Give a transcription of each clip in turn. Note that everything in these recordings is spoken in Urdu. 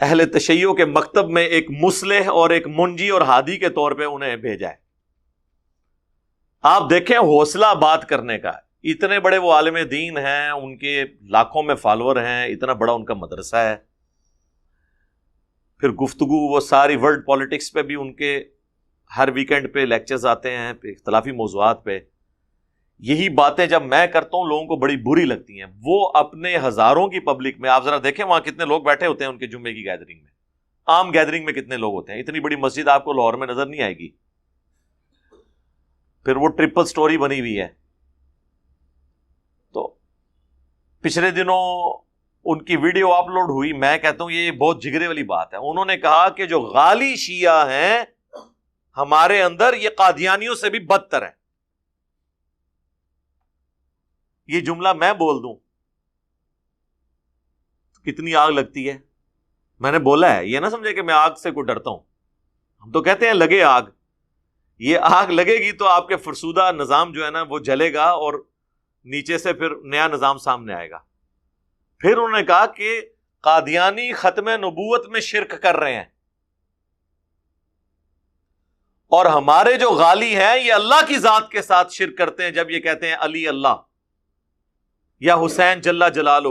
اہل تشیع کے مکتب میں ایک مصلح اور ایک منجی اور ہادی کے طور پہ انہیں بھیجا ہے. آپ دیکھیں حوصلہ بات کرنے کا. اتنے بڑے وہ عالم دین ہیں, ان کے لاکھوں میں فالوور ہیں, اتنا بڑا ان کا مدرسہ ہے. پھر گفتگو وہ ساری ورلڈ پالیٹکس پہ بھی ان کے ہر ویکینڈ پہ لیکچرز آتے ہیں اختلافی موضوعات پہ. یہی باتیں جب میں کرتا ہوں لوگوں کو بڑی بری لگتی ہیں. وہ اپنے ہزاروں کی پبلک میں, آپ ذرا دیکھیں وہاں کتنے لوگ بیٹھے ہوتے ہیں ان کے جمعے کی گیدرنگ میں, عام گیدرنگ میں کتنے لوگ ہوتے ہیں. اتنی بڑی مسجد آپ کو لاہور میں نظر نہیں آئے گی. پھر وہ ٹرپل سٹوری بنی ہوئی ہے. تو پچھلے دنوں ان کی ویڈیو اپلوڈ ہوئی. میں کہتا ہوں یہ بہت جگرے والی بات ہے. انہوں نے کہا کہ جو غالی شیعہ ہیں ہمارے اندر, یہ قادیانیوں سے بھی بدتر ہیں. یہ جملہ میں بول دوں کتنی آگ لگتی ہے. میں نے بولا ہے, یہ نہ سمجھے کہ میں آگ سے کوئی ڈرتا ہوں. ہم تو کہتے ہیں لگے آگ. یہ آگ لگے گی تو آپ کے فرسودہ نظام جو ہے نا وہ جلے گا اور نیچے سے پھر نیا نظام سامنے آئے گا. پھر انہوں نے کہا کہ قادیانی ختم نبوت میں شرک کر رہے ہیں, اور ہمارے جو غالی ہیں یہ اللہ کی ذات کے ساتھ شرک کرتے ہیں جب یہ کہتے ہیں علی اللہ یا حسین جل جلالہ.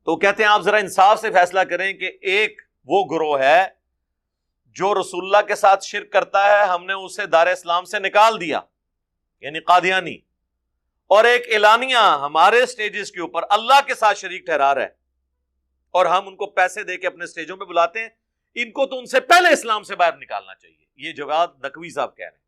تو کہتے ہیں آپ ذرا انصاف سے فیصلہ کریں کہ ایک وہ گروہ ہے جو رسول اللہ کے ساتھ شرک کرتا ہے, ہم نے اسے دار اسلام سے نکال دیا, یعنی قادیانی, اور ایک اعلانیہ ہمارے سٹیجز کے اوپر اللہ کے ساتھ شریک ٹھہرا رہا ہے, اور ہم ان کو پیسے دے کے اپنے سٹیجوں پہ بلاتے ہیں. ان کو تو ان سے پہلے اسلام سے باہر نکالنا چاہیے. یہ جواد نقوی صاحب کہہ رہے ہیں.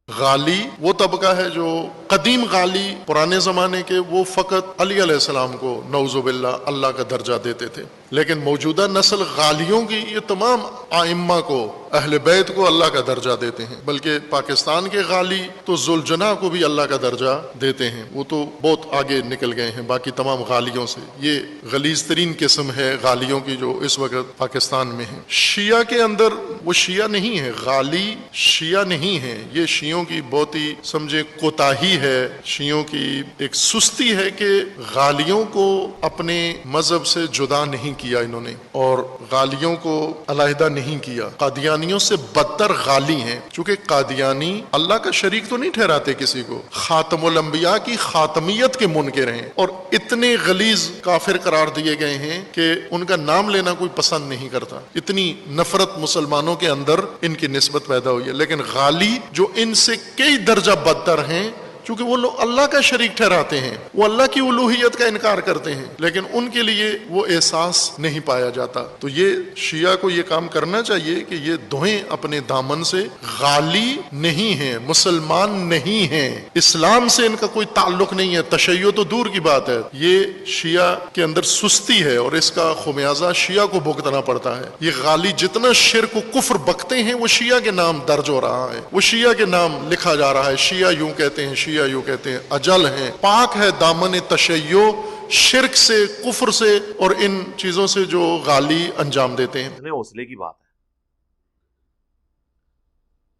غالی وہ طبقہ ہے جو قدیم غالی پرانے زمانے کے, وہ فقط علی علیہ السلام کو نعوذ باللہ اللہ کا درجہ دیتے تھے. لیکن موجودہ نسل غالیوں کی یہ تمام ائمہ کو, اہل بیت کو اللہ کا درجہ دیتے ہیں. بلکہ پاکستان کے غالی تو ذوالجناح کو بھی اللہ کا درجہ دیتے ہیں. وہ تو بہت آگے نکل گئے ہیں باقی تمام غالیوں سے. یہ غلیظ ترین قسم ہے غالیوں کی جو اس وقت پاکستان میں ہے. شیعہ کے اندر وہ شیعہ نہیں ہے, غالی شیعہ نہیں ہے. یہ شیعوں کی بہت ہی سمجھے کوتاہی ہے, شیعوں کی ایک سستی ہے کہ غالیوں کو اپنے مذہب سے جدا نہیں کیا انہوں نے, اور غالیوں کو علیحدہ نہیں کیا. قادیانیوں سے بدتر غالی ہیں, چونکہ قادیانی اللہ کا شریک تو نہیں ٹھہراتے کسی کو, خاتم الانبیاء کی خاتمیت کے منکر ہیں, اور اتنے غلیظ کافر قرار دیے گئے ہیں کہ ان کا نام لینا کوئی پسند نہیں کرتا. اتنی نفرت مسلمانوں کے اندر ان کی نسبت پیدا ہوئی ہے. لیکن غالی جو ان سے کئی درجہ بدتر ہیں, چونکہ وہ لوگ اللہ کا شریک ٹھہراتے ہیں, وہ اللہ کی الوہیت کا انکار کرتے ہیں, لیکن ان کے لیے وہ احساس نہیں پایا جاتا. تو یہ شیعہ کو یہ کام کرنا چاہیے کہ یہ دھوئیں اپنے دامن سے. غالی نہیں ہیں, مسلمان نہیں ہیں, اسلام سے ان کا کوئی تعلق نہیں ہے. تشیع تو دور کی بات ہے. یہ شیعہ کے اندر سستی ہے, اور اس کا خمیازہ شیعہ کو بھگتنا پڑتا ہے. یہ غالی جتنا شرک و کفر بکتے ہیں وہ شیعہ کے نام درج ہو رہا ہے, وہ شیعہ کے نام لکھا جا رہا ہے. شیعہ یوں کہتے ہیں, شیعہ یوں کہتے ہیں, اجل ہیں, پاک ہے دامن تشیع شرک سے, کفر سے, اور ان چیزوں سے جو غالی انجام دیتے ہیں. حوصلے کی بات ہے.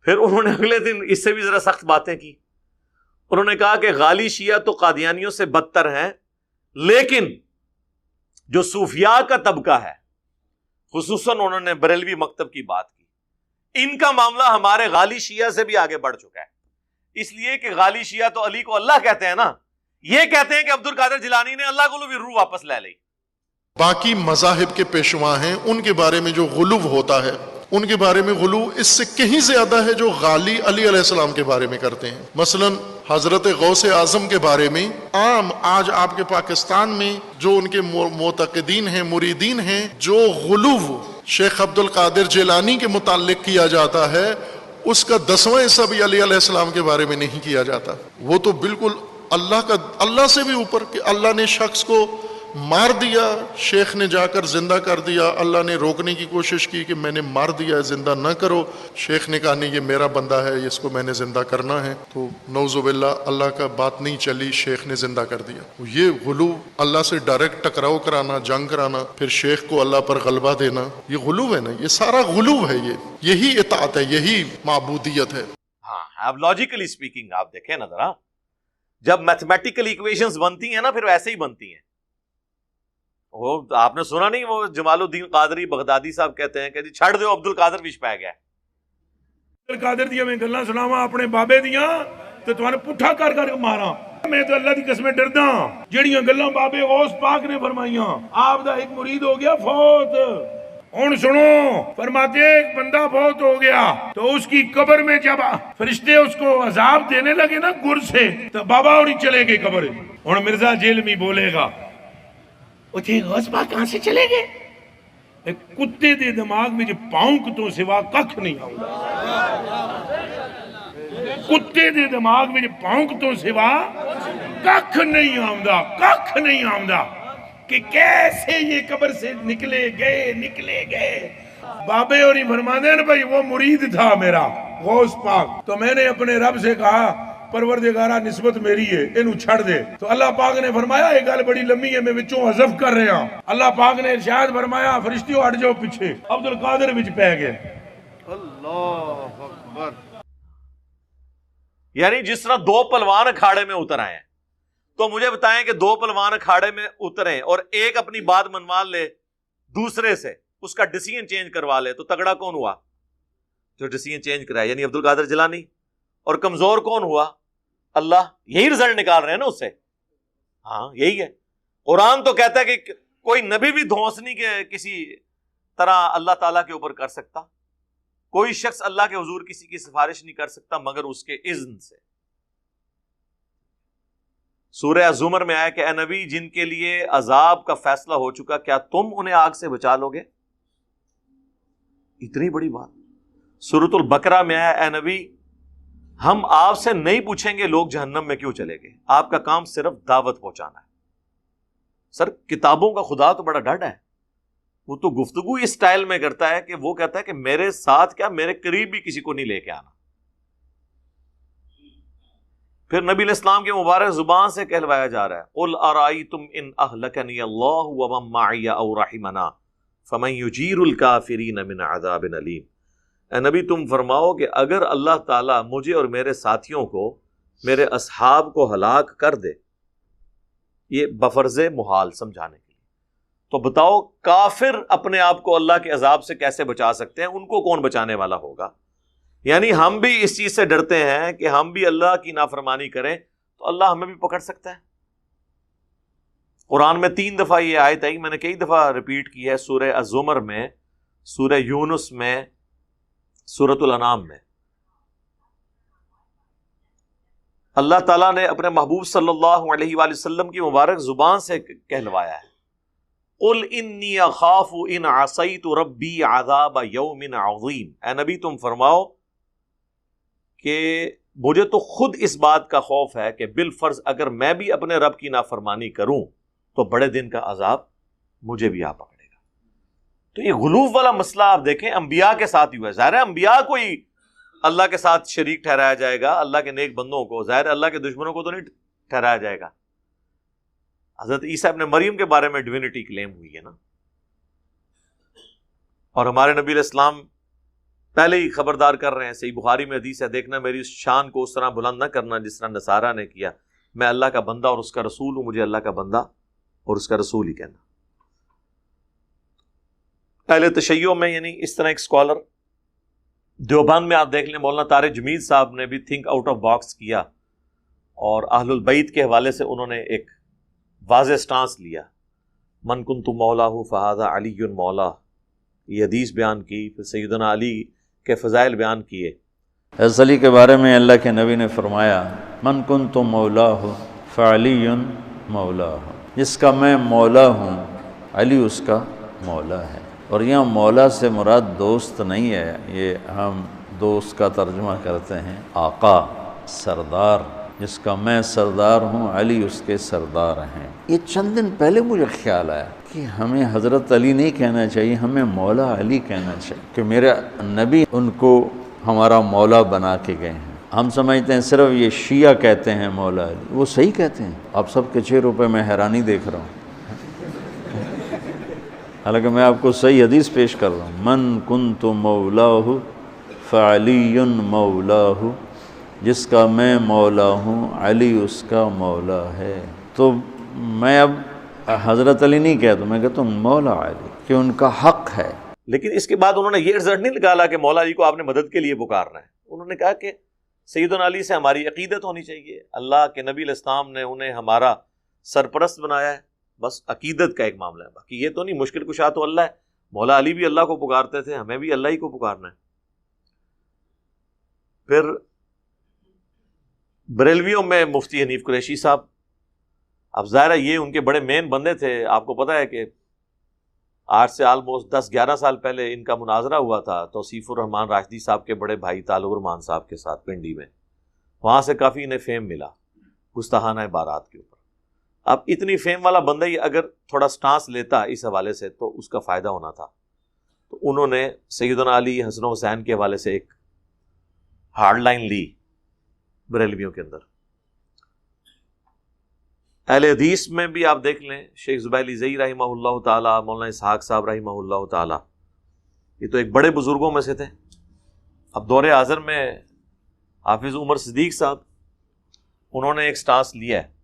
پھر انہوں نے اگلے دن اس سے بھی ذرا سخت باتیں کی. انہوں نے کہا کہ غالی شیعہ تو قادیانیوں سے بدتر ہیں, لیکن جو صوفیاء کا طبقہ ہے, خصوصاً انہوں نے بریلوی مکتب کی بات کی, ان کا معاملہ ہمارے غالی شیعہ سے بھی آگے بڑھ چکا ہے. اس لیے کہ غالی شیعہ تو علی کو اللہ کہتے ہیں نا, یہ کہتے ہیں کہ عبد القادر جیلانی نے اللہ کو بھی روح واپس لے لی. باقی مذاہب کے پیشوا ہیں, ان کے بارے میں جو غلو ہوتا ہے, ان کے بارے میں غلو اس سے کہیں زیادہ ہے جو غالی علی علیہ السلام کے بارے میں کرتے ہیں. مثلا حضرت غوث اعظم کے بارے میں عام آج آپ کے پاکستان میں جو ان کے معتقدین ہیں, مریدین ہیں, جو غلو شیخ عبد القادر جیلانی کے متعلق کیا جاتا ہے, اس کا 10واں حصہ بھی علی علیہ السلام کے بارے میں نہیں کیا جاتا. وہ تو بالکل اللہ سے بھی اوپر, کہ اللہ نے شخص کو مار دیا, شیخ نے جا کر زندہ کر دیا, اللہ نے روکنے کی کوشش کی کہ میں نے مار دیا ہے, زندہ نہ کرو. شیخ نے کہا نہیں یہ میرا بندہ ہے, اس کو میں نے زندہ کرنا ہے. تو نعوذ باللہ اللہ کا بات نہیں چلی, شیخ نے زندہ کر دیا. یہ غلو, اللہ سے ڈائریکٹ ٹکراؤ کرانا, جنگ کرانا, پھر شیخ کو اللہ پر غلبہ دینا, یہ غلو ہے نا, یہ سارا غلو ہے. یہی اطاعت ہے, یہی معبودیت ہے. ہاں, اب لاجیکلی سپیکنگ آپ دیکھیں نا ذرا, جب میتھمیٹیکل ایکویشنز بنتی ہیں نا پھر ایسے ہی بنتی ہیں. وہ آپ نے سنا نہیں، وہ جمال الدین قادری بغدادی صاحب کہتے ہیں کہ جی چھڑ دیو عبد القادر وچ پی گیا. عبد القادر دیا میں گلاں سناواں اپنے بابے دیاں تے تمہارے پٹھا کر کر کے ماراں. میں تو اللہ دی قسمیں ڈردا جڑیاں گلاں بابے غوث پاک نے فرمائیاں. آپ دا ایک مرید ہو گیا فوت. ہن سنو، فرماتے ہیں ایک بندہ فوت ہو گیا تو اس کی قبر میں جب فرشتے اس کو عذاب دینے لگے نا گر سے، تو بابا اور چلے گئے قبر. ہن مرزا جیلمی بولے گا اٹھے غوث پاک کہاں سے چلے گئے؟ ایک کتے دے دماغ میں جو پاؤنک تو سوا ککھ نہیں آؤں. کتے دے دماغ میں جو پاؤنک تو سوا ککھ نہیں آؤں، ککھ نہیں آؤں کہ کیسے یہ قبر سے نکلے گئے. بابے اور ہی فرماتے ہیں بھائی وہ مرید تھا میرا غوث پاک، تو میں نے اپنے رب سے کہا پروردگارہ نسبت میری ہے انہوں چھڑ دے. تو اللہ پاک نے فرمایا یہ گل بڑی لمبی ہے میں وچوں حذف کر رہا ہوں. اللہ پاک نے ارشاد فرمایا فرشتیوں ہٹ جاؤ پیچھے. عبد القادر وچ پہ گئے. اللہ اکبر. یعنی جس طرح دو پلوان اکھاڑے میں اتر آئے ہیں، تو مجھے بتائیں کہ دو پلوان اکھاڑے میں اتریں اور ایک اپنی بات منوا لے دوسرے سے، اس کا ڈیسیژن چینج کروا لے، تو تگڑا کون ہوا؟ جو ڈیسیژن چینج کرایا یعنی عبد القادر جیلانی. اور کمزور کون ہوا؟ اللہ. یہی رزلٹ نکال رہے ہیں نا اس سے. ہاں یہی ہے. قرآن تو کہتا ہے کہ کوئی نبی بھی دھونس نہیں کہ کسی طرح اللہ تعالیٰ کے اوپر کر سکتا. کوئی شخص اللہ کے حضور کسی کی سفارش نہیں کر سکتا مگر اس کے اذن سے. سورہ زمر میں آیا کہ اے نبی جن کے لیے عذاب کا فیصلہ ہو چکا کیا تم انہیں آگ سے بچا لو گے؟ اتنی بڑی بات. سورۃ البقرہ میں آیا اے نبی ہم آپ سے نہیں پوچھیں گے لوگ جہنم میں کیوں چلے گئے، آپ کا کام صرف دعوت پہنچانا ہے. سر کتابوں کا خدا تو بڑا ڈٹ ہے، وہ تو گفتگو اس سٹائل میں کرتا ہے کہ وہ کہتا ہے کہ میرے ساتھ کیا میرے قریب بھی کسی کو نہیں لے کے آنا. پھر نبی علیہ السلام کے مبارک زبان سے کہلوایا جا رہا ہے قل ارائیتم ان اہلکنی اللہ ومن معی او رحمنا فمن یجیر الکافرین من عذاب علیم. اے نبی تم فرماؤ کہ اگر اللہ تعالیٰ مجھے اور میرے ساتھیوں کو، میرے اصحاب کو ہلاک کر دے، یہ بفرض محال سمجھانے کے لیے، تو بتاؤ کافر اپنے آپ کو اللہ کے عذاب سے کیسے بچا سکتے ہیں؟ ان کو کون بچانے والا ہوگا؟ یعنی ہم بھی اس چیز سے ڈرتے ہیں کہ ہم بھی اللہ کی نافرمانی کریں تو اللہ ہمیں بھی پکڑ سکتا ہے. قرآن میں 3 دفعہ یہ آیت ہے، میں نے کئی دفعہ ریپیٹ کی ہے، سورہ الزمر میں، سورہ یونس میں، سورۃ الانعام میں. اللہ تعالیٰ نے اپنے محبوب صلی اللہ علیہ وآلہ وسلم کی مبارک زبان سے کہلوایا ہے قل انی اخاف ان عصیت ربی عذاب یوم عظیم. اے نبی تم فرماؤ کہ مجھے تو خود اس بات کا خوف ہے کہ بالفرض اگر میں بھی اپنے رب کی نافرمانی کروں تو بڑے دن کا عذاب مجھے بھی آ پکڑے گا. تو یہ غلوف والا مسئلہ آپ دیکھیں انبیاء کے ساتھ ہی ہوا ہے. ظاہر ہے انبیاء کوئی اللہ کے ساتھ شریک ٹھہرایا جائے گا، اللہ کے نیک بندوں کو، ظاہر ہے اللہ کے دشمنوں کو تو نہیں ٹھہرایا جائے گا. حضرت عیسیٰ ابن مریم کے بارے میں ڈیوینٹی کلیم ہوئی ہے نا، اور ہمارے نبی علیہ السلام پہلے ہی خبردار کر رہے ہیں، صحیح بخاری میں حدیث ہے، دیکھنا میری اس شان کو اس طرح بلند نہ کرنا جس طرح نصارہ نے کیا، میں اللہ کا بندہ اور اس کا رسول ہوں، مجھے اللہ کا بندہ اور اس کا رسول ہی کہنا. اہل تشیع میں یعنی اس طرح ایک اسکالر دیوبند میں آپ دیکھ لیں، مولانا طارق جمید صاحب نے بھی تھنک آؤٹ آف باکس کیا اور اہل البیت کے حوالے سے انہوں نے ایک واضح سٹانس لیا، من کنت مولاہ فہذا علی مولا، یہ حدیث بیان کی، پھر سیدنا علی کے فضائل بیان کیے. حضرت علی کے بارے میں اللہ کے نبی نے فرمایا من کنت مولاہ فعلی مولاہ، جس کا میں مولا ہوں علی اس کا مولا ہے. اور یہاں مولا سے مراد دوست نہیں ہے، یہ ہم دوست کا ترجمہ کرتے ہیں آقا، سردار، جس کا میں سردار ہوں علی اس کے سردار ہیں. یہ چند دن پہلے مجھے خیال آیا کہ ہمیں حضرت علی نہیں کہنا چاہیے، ہمیں مولا علی کہنا چاہیے، کہ میرے نبی ان کو ہمارا مولا بنا کے گئے ہیں. ہم سمجھتے ہیں صرف یہ شیعہ کہتے ہیں مولا علی، وہ صحیح کہتے ہیں. آپ سب کے چہروں پہ میں حیرانی دیکھ رہا ہوں، حالانکہ میں آپ کو صحیح حدیث پیش کر رہا ہوں. من کنت مولاہ فعلی مولاہ، جس کا میں مولا ہوں علی اس کا مولا ہے. تو میں اب حضرت علی نہیں کہتا، میں کہتا ہوں مولا علی، کہ ان کا حق ہے۔ لیکن اس کے بعد انہوں نے یہ رزلٹ نہیں نکالا کہ مولا علی کو آپ نے مدد کے لیے پکارنا ہے، انہوں نے کہا کہ سیدنا علی سے ہماری عقیدت ہونی چاہیے، اللہ کے نبی علیہ السلام نے انہیں ہمارا سرپرست بنایا ہے، بس عقیدت کا ایک معاملہ ہے، باقی یہ تو نہیں مشکل کشا تو اللہ ہے۔ مولا علی بھی اللہ کو پکارتے تھے، ہمیں بھی اللہ ہی کو پکارنا ہے۔ پھر بریلویوں میں مفتی حنیف قریشی صاحب، اب ظاہر ہے یہ ان کے بڑے مین بندے تھے، آپ کو پتہ ہے کہ آج سے آلموسٹ 10-11 سال پہلے ان کا مناظرہ ہوا تھا توصیف الرحمان راشدی صاحب کے بڑے بھائی طالب الرحمان صاحب کے ساتھ پنڈی میں، وہاں سے کافی انہیں فیم ملا گستاخانہ عبارات کے اوپر۔ اب اتنی فیم والا بندہ ہی اگر تھوڑا سٹانس لیتا اس حوالے سے تو اس کا فائدہ ہونا تھا، تو انہوں نے سیدنا علی حسن و حسین کے حوالے سے ایک ہارڈ لائن لی بریلویوں کے اندر۔ اہل حدیث میں بھی آپ دیکھ لیں، شیخ زبیر زئی رحمہ اللہ تعالی، مولانا اسحاق صاحب رحمہ اللہ تعالی، یہ تو ایک بڑے بزرگوں میں سے تھے۔ اب دور حاضر میں حافظ عمر صدیق صاحب، انہوں نے ایک سٹانس لیا ہے۔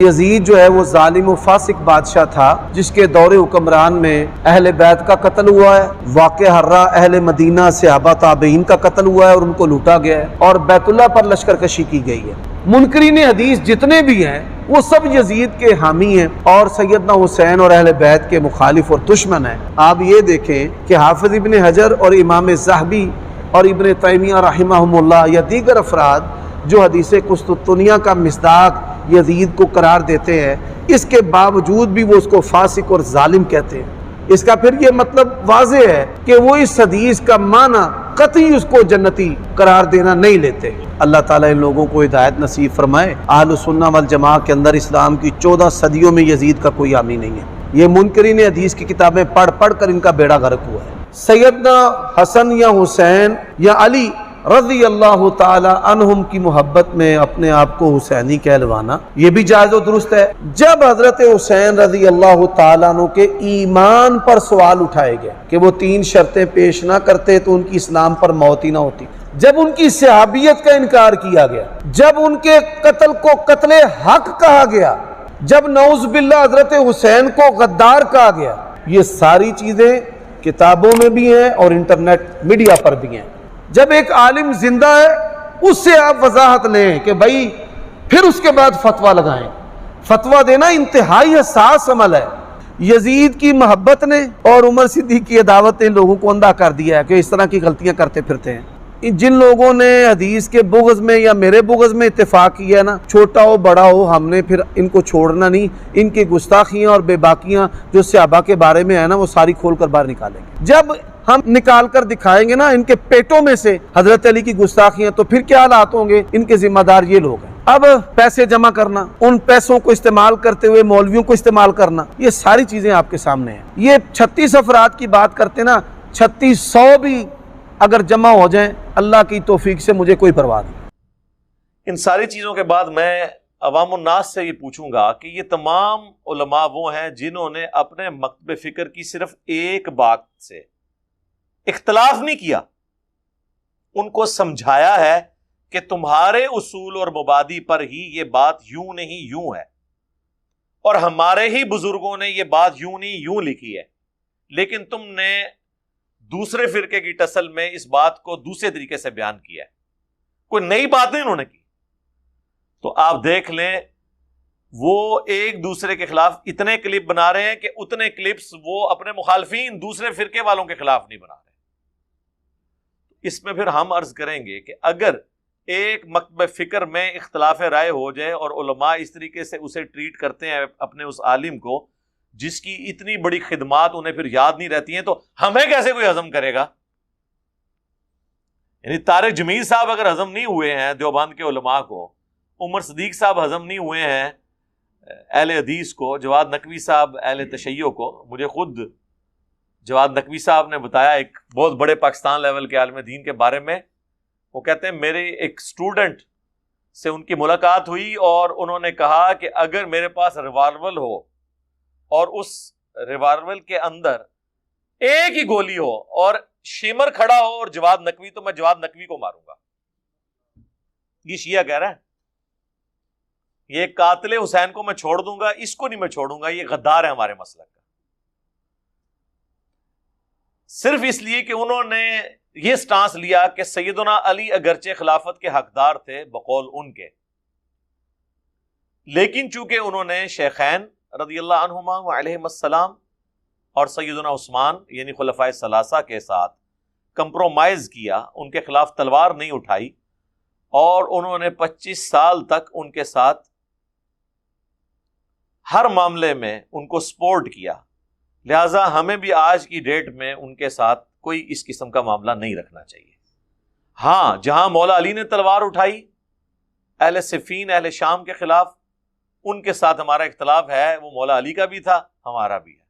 یزید جو ہے وہ ظالم و فاسق بادشاہ تھا جس کے دور حکمران میں اہل بیت کا قتل ہوا ہے، واقع ہررا اہل مدینہ صحابہ تابعین کا قتل ہوا ہے اور ان کو لوٹا گیا ہے، اور بیت اللہ پر لشکر کشی کی گئی ہے۔ منکرین حدیث جتنے بھی ہیں وہ سب یزید کے حامی ہیں اور سیدنا حسین اور اہل بیت کے مخالف اور دشمن ہیں۔ آپ یہ دیکھیں کہ حافظ ابن حجر اور امام ذہبی اور ابن تیمیہ رحمہم اللہ یا دیگر افراد جو حدیث قسطنطنیہ کا مصداق یزید کو قرار دیتے ہیں، اس کے باوجود بھی وہ اس کو فاسق اور ظالم کہتے ہیں۔ اس کا پھر یہ مطلب واضح ہے کہ وہ اس حدیث کا معنی قطعی اس کو جنتی قرار دینا نہیں لیتے۔ اللہ تعالیٰ ان لوگوں کو ہدایت نصیب فرمائے۔ اہل سنہ والجماعہ کے اندر اسلام کی 14 صدیوں میں یزید کا کوئی حامی نہیں ہے۔ یہ منکرین حدیث کی کتابیں پڑھ پڑھ کر ان کا بیڑا غرق ہوا ہے۔ سیدنا حسن یا حسین یا علی رضی اللہ تعالی عنہم کی محبت میں اپنے آپ کو حسینی کہلوانا یہ بھی جائز و درست ہے۔ جب حضرت حسین رضی اللہ تعالیٰ عنہ کے ایمان پر سوال اٹھائے گئے کہ وہ 3 شرطیں پیش نہ کرتے تو ان کی اسلام پر موت ہی نہ ہوتی، جب ان کی صحابیت کا انکار کیا گیا، جب ان کے قتل کو قتل حق کہا گیا، جب نعوذ باللہ حضرت حسین کو غدار کہا گیا، یہ ساری چیزیں کتابوں میں بھی ہیں اور انٹرنیٹ میڈیا پر بھی ہیں۔ جب ایک عالم زندہ ہے اس سے آپ وضاحت لیں کہ بھائی پھر اس کے بعد فتویٰ لگائیں۔ فتویٰ دینا انتہائی حساس عمل ہے۔ یزید کی محبت نے اور عمر صدیق کی عداوت نے لوگوں کو اندھا کر دیا ہے کہ اس طرح کی غلطیاں کرتے پھرتے ہیں۔ جن لوگوں نے حدیث کے بغض میں یا میرے بغض میں اتفاق کیا ہے نا، چھوٹا ہو بڑا ہو، ہم نے پھر ان کو چھوڑنا نہیں۔ ان کی گستاخیاں اور بے باکیاں جو صحابہ کے بارے میں ہے نا وہ ساری کھول کر باہر نکالیں گے۔ جب ہم نکال کر دکھائیں گے نا ان کے پیٹوں میں سے حضرت علی کی گستاخیاں، تو پھر کیا حالات ہوں گے؟ ان کے ذمہ دار یہ لوگ ہیں۔ اب پیسے جمع کرنا، ان پیسوں کو استعمال کرتے ہوئے مولویوں کو استعمال کرنا، یہ ساری چیزیں آپ کے سامنے ہیں۔ یہ 36 افراد کی بات کرتے نا، 3600 بھی اگر جمع ہو جائیں اللہ کی توفیق سے مجھے کوئی پرواہ نہیں۔ ان ساری چیزوں کے بعد میں عوام الناس سے یہ پوچھوں گا کہ یہ تمام علماء وہ ہیں جنہوں نے اپنے مکتب فکر کی صرف ایک بات سے اختلاف نہیں کیا، ان کو سمجھایا ہے کہ تمہارے اصول اور مبادی پر ہی یہ بات یوں نہیں یوں ہے، اور ہمارے ہی بزرگوں نے یہ بات یوں نہیں یوں لکھی ہے، لیکن تم نے دوسرے فرقے کی ٹسل میں اس بات کو دوسرے طریقے سے بیان کیا ہے، کوئی نئی بات نہیں انہوں نے کی۔ تو آپ دیکھ لیں وہ ایک دوسرے کے خلاف اتنے کلپ بنا رہے ہیں کہ اتنے کلپس وہ اپنے مخالفین دوسرے فرقے والوں کے خلاف نہیں بنا رہے۔ اس میں پھر ہم عرض کریں گے کہ اگر ایک مکتب فکر میں اختلاف رائے ہو جائے اور علماء اس طریقے سے اسے ٹریٹ کرتے ہیں اپنے اس عالم کو جس کی اتنی بڑی خدمات انہیں پھر یاد نہیں رہتی ہیں، تو ہمیں کیسے کوئی ہضم کرے گا؟ یعنی طارق جمیل صاحب اگر ہضم نہیں ہوئے ہیں دیوبند کے علماء کو، عمر صدیق صاحب ہضم نہیں ہوئے ہیں اہل حدیث کو، جواد نقوی صاحب اہل تشیع کو، مجھے خود جواد نقوی صاحب نے بتایا ایک بہت بڑے پاکستان لیول کے عالم دین کے بارے میں، وہ کہتے ہیں میرے ایک سٹوڈنٹ سے ان کی ملاقات ہوئی اور انہوں نے کہا کہ اگر میرے پاس ریوالور ہو اور اس ریوالور کے اندر ایک ہی گولی ہو اور شیمر کھڑا ہو اور جواد نقوی، تو میں جواد نقوی کو ماروں گا۔ یہ شیعہ کہہ رہا ہے۔ یہ قاتل حسین کو میں چھوڑ دوں گا، اس کو نہیں میں چھوڑوں گا، یہ غدار ہے ہمارے مسلک کا، صرف اس لیے کہ انہوں نے یہ سٹانس لیا کہ سیدنا علی اگرچہ خلافت کے حقدار تھے بقول ان کے، لیکن چونکہ انہوں نے شیخین رضی اللہ عنہما وعلیہم السلام اور سیدنا عثمان یعنی خلفائے ثلاثہ کے ساتھ کمپرومائز کیا، ان کے خلاف تلوار نہیں اٹھائی، اور انہوں نے 25 سال تک ان کے ساتھ ہر معاملے میں ان کو سپورٹ کیا، لہٰذا ہمیں بھی آج کی ڈیٹ میں ان کے ساتھ کوئی اس قسم کا معاملہ نہیں رکھنا چاہیے۔ ہاں، جہاں مولا علی نے تلوار اٹھائی اہل صفین اہل شام کے خلاف، ان کے ساتھ ہمارا اختلاف ہے، وہ مولا علی کا بھی تھا ہمارا بھی ہے،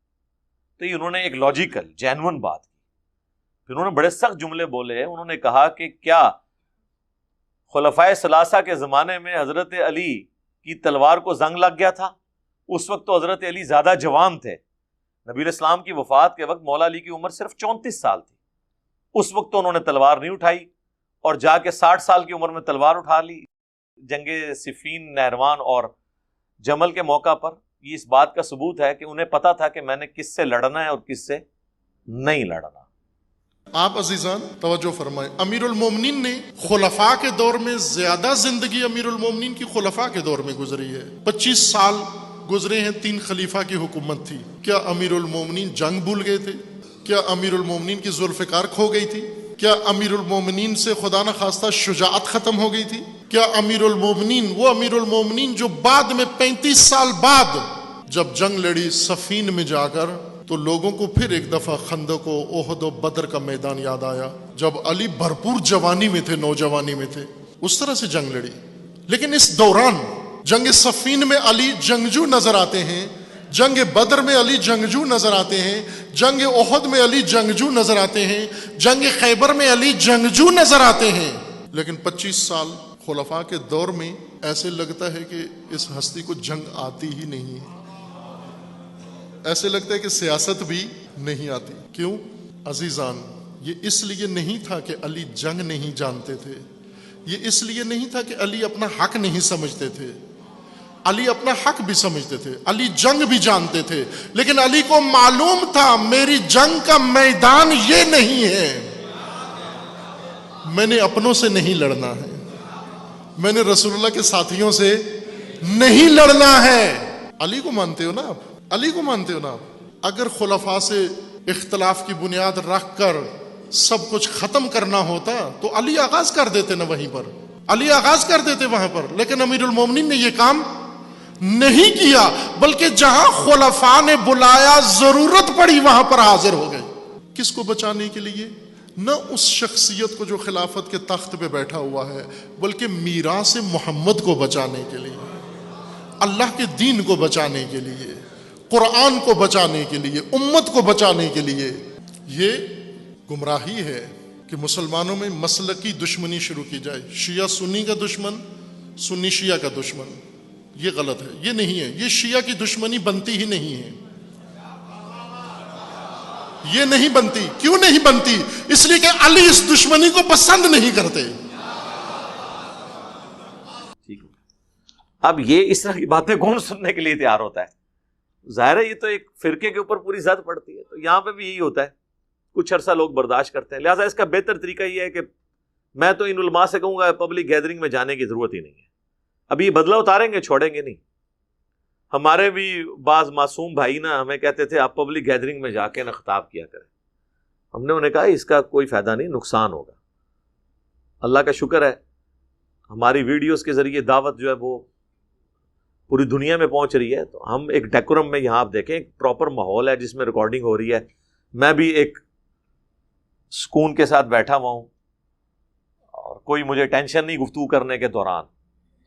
تو یہ انہوں نے ایک لاجیکل جینون بات کی۔ پھر انہوں نے بڑے سخت جملے بولے، انہوں نے کہا کہ کیا خلفائے ثلاثہ کے زمانے میں حضرت علی کی تلوار کو زنگ لگ گیا تھا؟ اس وقت تو حضرت علی زیادہ جوان تھے، نبی علیہ السلام کی وفات کے وقت مولا علی کی عمر صرف 34 سال تھی، اس وقت تو انہوں نے تلوار نہیں اٹھائی، اور جا کے 60 سال کی عمر میں تلوار اٹھا لی جنگ صفین، نہروان اور جمل کے موقع پر۔ یہ اس بات کا ثبوت ہے کہ انہیں پتا تھا کہ میں نے کس سے لڑنا ہے اور کس سے نہیں لڑنا۔ آپ عزیزان توجہ فرمائیں، امیر المومنین نے خلفاء کے دور میں زیادہ زندگی امیر المومنین کی خلفاء کے دور میں گزری ہے، 25 سال گزرے ہیں، 3 خلیفہ کی حکومت تھی۔ کیا امیر المومنین جنگ بھول گئے تھے؟ کیا امیر المومنین کی ذوالفقار کھو گئی تھی؟ کیا امیر المومنین سے خدا نہ خواستہ شجاعت ختم ہو گئی تھی؟ کیا امیر المومنین، وہ امیر المومنین جو بعد میں 35 سال بعد جب جنگ لڑی صفین میں جا کر، تو لوگوں کو پھر ایک دفعہ خندق و احد و بدر کا میدان یاد آیا، جب علی بھرپور جوانی میں تھے، نوجوانی میں تھے، اس طرح سے جنگ لڑی۔ لیکن اس دوران جنگ صفین میں علی جنگجو نظر آتے ہیں، جنگ بدر میں علی جنگجو نظر آتے ہیں، جنگ احد میں علی جنگجو نظر آتے ہیں، جنگ خیبر میں علی جنگجو نظر آتے ہیں، لیکن 25 سال خلفاء کے دور میں ایسے لگتا ہے کہ اس ہستی کو جنگ آتی ہی نہیں ہے، ایسے لگتا ہے کہ سیاست بھی نہیں آتی۔ کیوں عزیزان؟ یہ اس لیے نہیں تھا کہ علی جنگ نہیں جانتے تھے، یہ اس لیے نہیں تھا کہ علی اپنا حق نہیں سمجھتے تھے، علی اپنا حق بھی سمجھتے تھے، علی جنگ بھی جانتے تھے، لیکن علی کو معلوم تھا میری جنگ کا میدان یہ نہیں ہے، میں نے اپنوں سے نہیں لڑنا ہے، میں نے رسول اللہ کے ساتھیوں سے نہیں لڑنا ہے۔ علی کو مانتے ہو نا آپ؟ علی کو مانتے ہو نا آپ؟ اگر خلفاء سے اختلاف کی بنیاد رکھ کر سب کچھ ختم کرنا ہوتا تو علی آغاز کر دیتے نا، وہیں پر علی آغاز کر دیتے وہاں پر، لیکن امیر المومنین نے یہ کام نہیں کیا، بلکہ جہاں خلفاء نے بلایا، ضرورت پڑی، وہاں پر حاضر ہو گئے۔ کس کو بچانے کے لیے؟ نہ اس شخصیت کو جو خلافت کے تخت پہ بیٹھا ہوا ہے، بلکہ میراث محمد کو بچانے کے لیے، اللہ کے دین کو بچانے کے لیے، قرآن کو بچانے کے لیے، امت کو بچانے کے لیے۔ یہ گمراہی ہے کہ مسلمانوں میں مسلکی دشمنی شروع کی جائے، شیعہ سنی کا دشمن، سنی شیعہ کا دشمن، یہ غلط ہے، یہ نہیں ہے، یہ شیعہ کی دشمنی بنتی ہی نہیں ہے، یہ نہیں بنتی۔ کیوں نہیں بنتی؟ اس لیے کہ علی اس دشمنی کو پسند نہیں کرتے۔ ٹھیک ہے، اب یہ اس طرح کی باتیں کون سننے کے لیے تیار ہوتا ہے؟ ظاہر ہے یہ تو ایک فرقے کے اوپر پوری زد پڑتی ہے، تو یہاں پہ بھی یہی ہوتا ہے، کچھ عرصہ لوگ برداشت کرتے ہیں، لہٰذا اس کا بہتر طریقہ یہ ہے کہ میں تو ان علماء سے کہوں گا پبلک گیدرنگ میں جانے کی ضرورت ہی نہیں ہے، ابھی بدلہ اتاریں گے، چھوڑیں گے نہیں۔ ہمارے بھی بعض معصوم بھائی نا ہمیں کہتے تھے آپ پبلک گیدرنگ میں جا کے نا خطاب کیا کریں، ہم نے انہیں کہا اس کا کوئی فائدہ نہیں، نقصان ہوگا۔ اللہ کا شکر ہے ہماری ویڈیوز کے ذریعے دعوت جو ہے وہ پوری دنیا میں پہنچ رہی ہے، تو ہم ایک ڈیکورم میں، یہاں آپ دیکھیں ایک پراپر ماحول ہے جس میں ریکارڈنگ ہو رہی ہے، میں بھی ایک سکون کے ساتھ بیٹھا ہوا ہوں اور کوئی مجھے ٹینشن نہیں گفتگو کرنے کے دوران،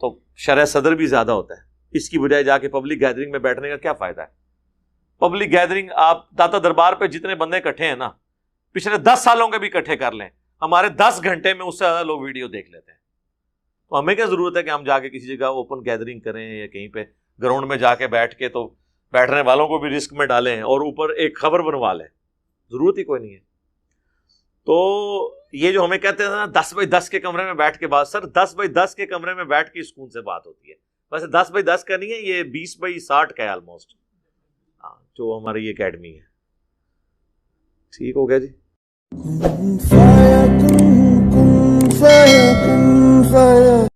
تو شرح صدر بھی زیادہ ہوتا ہے، اس کی بجائے جا کے پبلک گیدرنگ میں بیٹھنے کا کیا فائدہ ہے؟ پبلک گیدرنگ آپ داتا دربار پہ جتنے بندے اکٹھے ہیں نا، پچھلے 10 سالوں کے بھی اکٹھے کر لیں، ہمارے 10 گھنٹے میں اس سے زیادہ لوگ ویڈیو دیکھ لیتے ہیں، تو ہمیں کیا ضرورت ہے کہ ہم جا کے کسی جگہ اوپن گیدرنگ کریں یا کہیں پہ گراؤنڈ میں جا کے بیٹھ کے تو بیٹھنے والوں کو بھی رسک میں ڈالیں اور اوپر ایک خبر بنوا لیں، ضرورت ہی کوئی نہیں ہے۔ تو یہ جو ہمیں کہتے ہیں نا 10 بائی 10 کے کمرے میں بیٹھ کے بات، سر 10 بائی 10 کے کمرے میں بیٹھ کے سکون سے بات ہوتی ہے، ویسے 10x10 کا نہیں ہے، یہ 20x60 کا ہے آلموسٹ، جو ہماری یہ اکیڈمی ہے. ٹھیک ہو گیا جی.